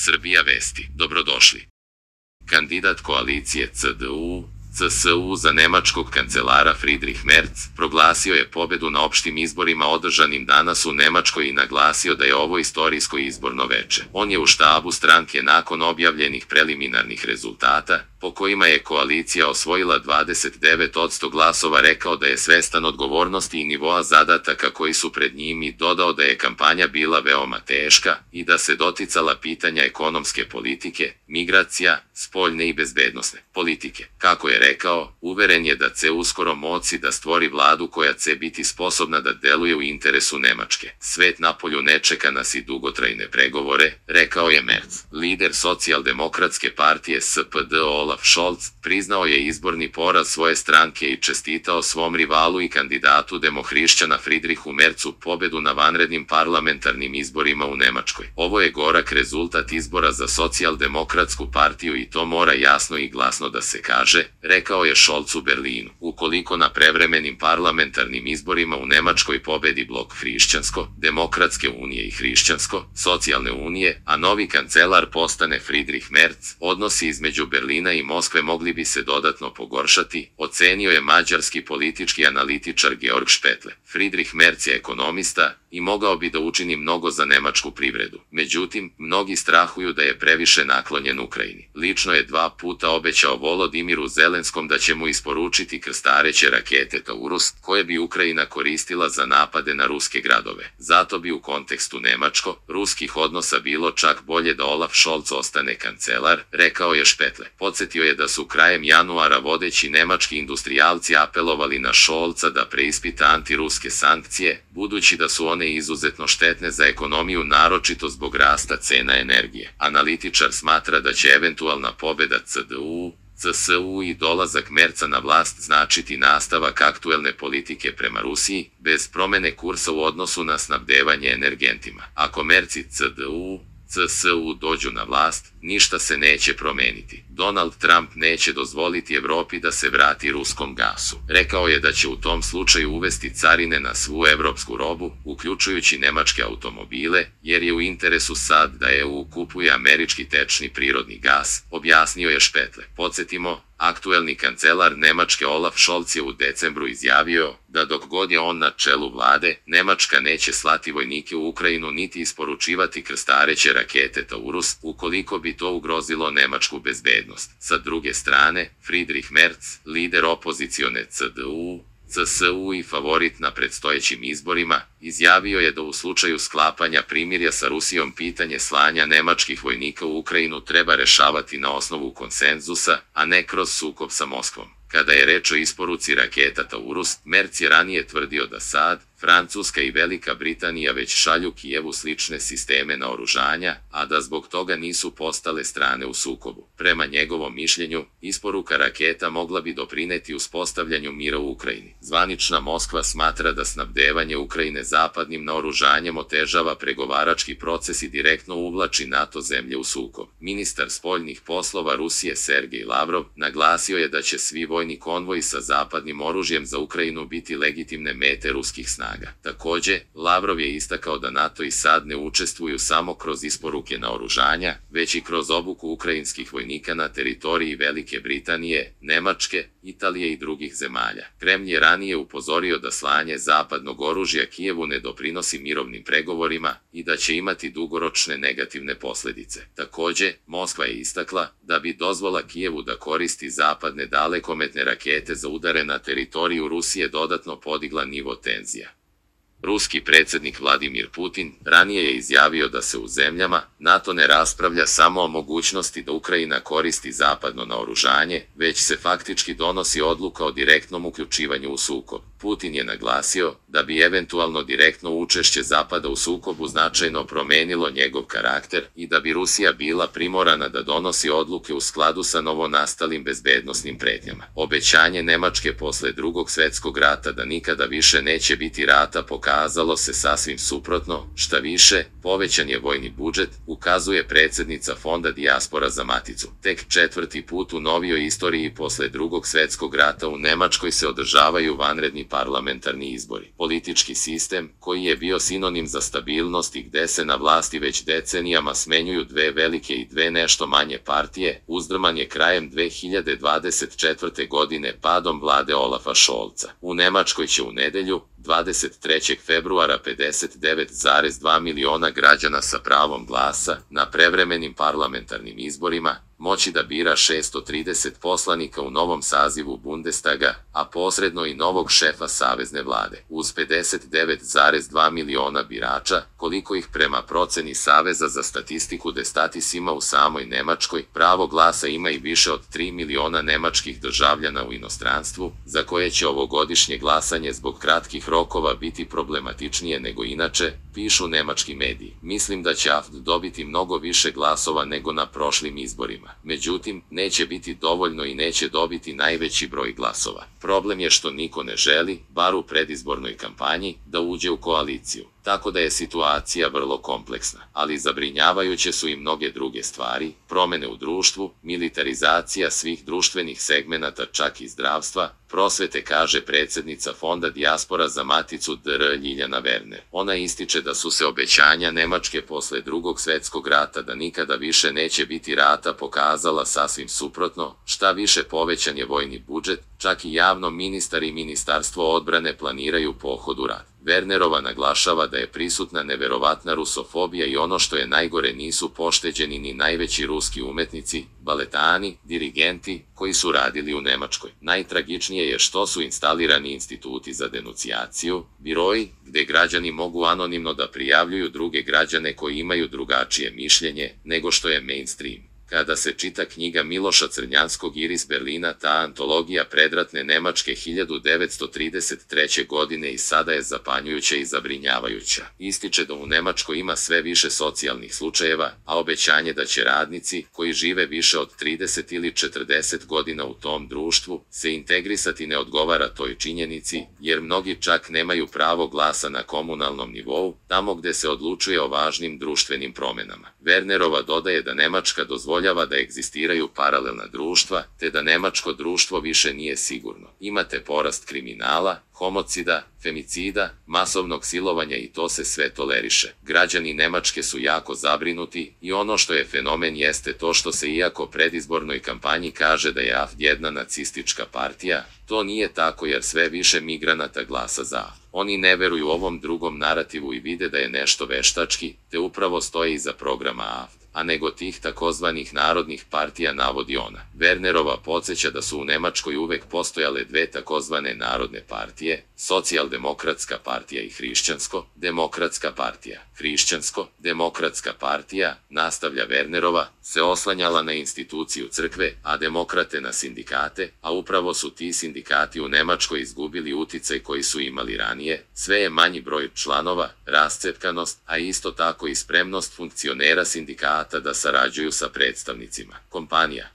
Srbija vesti. Dobrodošli. Kandidat koalicije CDU-CSU za nemačkog kancelara Friedrich Merz proglasio je pobedu na opštim izborima održanim danas u Nemačkoj i naglasio da je ovo istorijsko izborno veče. On je u štabu stranke nakon objavljenih preliminarnih rezultata, po kojima je koalicija osvojila 29% glasova, rekao da je svestan odgovornosti i nivoa zadataka koji su pred njim i dodao da je kampanja bila veoma teška i da se doticala pitanja ekonomske politike, migracija, spoljne i bezbednosne politike. Kako je rekao, uveren je da će uskoro moći da stvori vladu koja će biti sposobna da deluje u interesu Nemačke. Svet napolju ne čeka nas i dugotrajne pregovore, rekao je Merz. Lider socijaldemokratske partije SPD Olaf Scholz priznao je izborni poraz svoje stranke i čestitao svom rivalu i kandidatu demohrišćana Friedrichu Merzu pobedu na vanrednim parlamentarnim izborima u Nemačkoj. Ovo je gorak rezultat izbora za socijaldemokratsku partiju i to mora jasno i glasno da se kaže, rekao je Scholz u Berlinu. Ukoliko na prevremenim parlamentarnim izborima u Nemačkoj pobedi blok Hrišćansko-demokratske unije i Hrišćansko-socijalne unije, a novi kancelar postane Friedrich Merz, odnosi između Berlina i Moskve mogli bi se dodatno pogoršati, ocenio je mađarski politički analitičar Georg Špetle. Friedrich Merz je ekonomista i mogao bi da učini mnogo za nemačku privredu. Međutim, mnogi strahuju da je previše naklonjen Ukrajini. Lično je 2 puta obećao Volodimiru Zelenskom da će mu isporučiti krstareće rakete Taurus, koje bi Ukrajina koristila za napade na ruske gradove. Zato bi u kontekstu nemačko-ruskih odnosa bilo čak bolje da Olaf Scholz ostane kancelar, rekao je Špetle. Podsjetio je da su krajem januara vodeći nemački industrijalci apelovali na Scholza da preispita antiruske sankcije, budući da su one izuzetno štetne za ekonomiju, naročito zbog rasta cena energije. Analitičar smatra da će eventualna pobeda CDU-CSU i dolazak Merza na vlast značiti nastavak aktuelne politike prema Rusiji, bez promene kursa u odnosu na snabdevanje energentima. Ako Merz i CDU-CSU dođu na vlast, ništa se neće promeniti. Donald Trump neće dozvoliti Evropi da se vrati ruskom gasu. Rekao je da će u tom slučaju uvesti carine na svu evropsku robu, uključujući nemačke automobile, jer je u interesu sad da EU kupuje američki tečni prirodni gas, objasnio je Špetle. Podsjetimo, aktuelni kancelar Nemačke Olaf Scholz je u decembru izjavio da dok god je on na čelu vlade, Nemačka neće slati vojnike u Ukrajinu niti isporučivati krstareće rakete Taurus, ukoliko bi to ugrozilo nemačku bezbednost. Sa druge strane, Friedrich Merz, lider opozicione CDU-CSU i favorit na predstojećim izborima, izjavio je da u slučaju sklapanja primirja sa Rusijom pitanje slanja nemačkih vojnika u Ukrajinu treba rešavati na osnovu konsenzusa, a ne kroz sukob sa Moskvom. Kada je reč o isporuci raketa Taurus, Merz je ranije tvrdio da sad Francuska i Velika Britanija već šalju Kijevu slične sisteme naoružanja, a da zbog toga nisu postale strane u sukobu. Prema njegovom mišljenju, isporuka raketa mogla bi doprineti uspostavljanju mira u Ukrajini. Zvanična Moskva smatra da snabdevanje Ukrajine zapadnim naoružanjem otežava pregovarački proces i direktno uvlači NATO zemlje u sukob. Ministar spoljnih poslova Rusije Sergej Lavrov naglasio je da će svi vojni konvoji sa zapadnim oružjem za Ukrajinu biti legitimne mete ruskih snaga. Takođe, Lavrov je istakao da NATO i SAD ne učestvuju samo kroz isporuke naoružanja, već i kroz obuku ukrajinskih vojnika na teritoriji Velike Britanije, Nemačke, Italije i drugih zemalja. Kremlj je ranije upozorio da slanje zapadnog oružja Kijevu ne doprinosi mirovnim pregovorima i da će imati dugoročne negativne posljedice. Takođe, Moskva je istakla da bi dozvola Kijevu da koristi zapadne dalekometne rakete za udare na teritoriju Rusije dodatno podigla nivo tenzija. Ruski predsjednik Vladimir Putin ranije je izjavio da se u zemljama NATO ne raspravlja samo o mogućnosti da Ukrajina koristi zapadno naoružanje, već se faktički donosi odluka o direktnom uključivanju u sukob. Putin je naglasio da bi eventualno direktno učešće Zapada u sukobu značajno promenilo njegov karakter i da bi Rusija bila primorana da donosi odluke u skladu sa novonastalim bezbednosnim pretnjama. Obećanje Nemačke posle Drugog svjetskog rata da nikada više neće biti rata pokazuje pokazalo se sasvim suprotno, šta više, povećan je vojni budžet, ukazuje predsjednica Fonda Dijaspora za Maticu. Tek 4. put u novijoj istoriji posle Drugog svjetskog rata u Nemačkoj se održavaju vanredni parlamentarni izbori. Politički sistem, koji je bio sinonim za stabilnost i gde se na vlasti već decenijama smenjuju dve velike i dve nešto manje partije, uzdrman je krajem 2024. godine padom vlade Olafa Scholza. U Nemačkoj će u nedelju, 23. februara 59,2 miliona građana sa pravom glasa na prevremenim parlamentarnim izborima moći da bira 630 poslanika u novom sazivu Bundestaga, a posredno i novog šefa savezne vlade. Uz 59,2 miliona birača, koliko ih prema proceni Saveza za statistiku Destatis ima u samoj Nemačkoj, pravo glasa ima i više od 3 miliona nemačkih državljana u inostranstvu, za koje će ovogodišnje glasanje zbog kratkih rokova biti problematičnije nego inače, pišu nemački mediji. Mislim da će AfD dobiti mnogo više glasova nego na prošlim izborima. Međutim, neće biti dovoljno i neće dobiti najveći broj glasova. Problem je što niko ne želi, bar u predizbornoj kampanji, da uđe u koaliciju. Tako da je situacija vrlo kompleksna, ali zabrinjavajuće su i mnoge druge stvari, promene u društvu, militarizacija svih društvenih segmenata čak i zdravstva, prosvete, kaže predsjednica Fonda Dijaspora za Maticu Dr. Ljiljana Werner. Ona ističe da su se obećanja Nemačke posle Drugog svjetskog rata da nikada više neće biti rata pokazala sasvim suprotno, šta više povećan je vojni budžet, čak i javno ministar i ministarstvo odbrane planiraju pohod u rat. Wernerova naglašava da je prisutna neverovatna rusofobija i ono što je najgore nisu pošteđeni ni najveći ruski umetnici, baletani, dirigenti, koji su radili u Nemačkoj. Najtragičnije je što su instalirani instituti za denucijaciju, biroji, gde građani mogu anonimno da prijavljuju druge građane koji imaju drugačije mišljenje nego što je mainstream. Kada se čita knjiga Miloša Crnjanskog Iris Berlina, ta antologija predratne Nemačke 1933. godine i sada je zapanjujuća i zabrinjavajuća. Ističe da u Nemačkoj ima sve više socijalnih slučajeva, a obećanje da će radnici, koji žive više od 30 ili 40 godina u tom društvu, se integrisati ne odgovara toj činjenici, jer mnogi čak nemaju pravo glasa na komunalnom nivou, tamo gde se odlučuje o važnim društvenim promenama. Wernerova dodaje da Nemačka dozvoljava da egzistiraju paralelna društva, te da nemačko društvo više nije sigurno. Imate porast kriminala, homocida, femicida, masovnog silovanja i to se sve toleriše. Građani Nemačke su jako zabrinuti i ono što je fenomen jeste to što se iako predizbornoj kampanji kaže da je AfD jedna nacistička partija, to nije tako jer sve više migranata glasa za AfD. Oni ne veruju ovom drugom narativu i vide da je nešto veštački, te upravo stoje iza programa AfD, a nego tih takozvanih narodnih partija, navodi ona. Wernerova podsjeća da su u Nemačkoj uvek postojale dve takozvane narodne partije, Socijaldemokratska partija i Hrišćansko-demokratska partija. Hrišćansko-demokratska partija, nastavlja Wernerova, se oslanjala na instituciju crkve, a demokrate na sindikate, a upravo su ti sindikati u Nemačkoj izgubili uticaj koji su imali ranije, sve je manji broj članova, rascepkanost, a isto tako i spremnost funkcionera sindikata da sarađuju sa predstavnicima kompanija.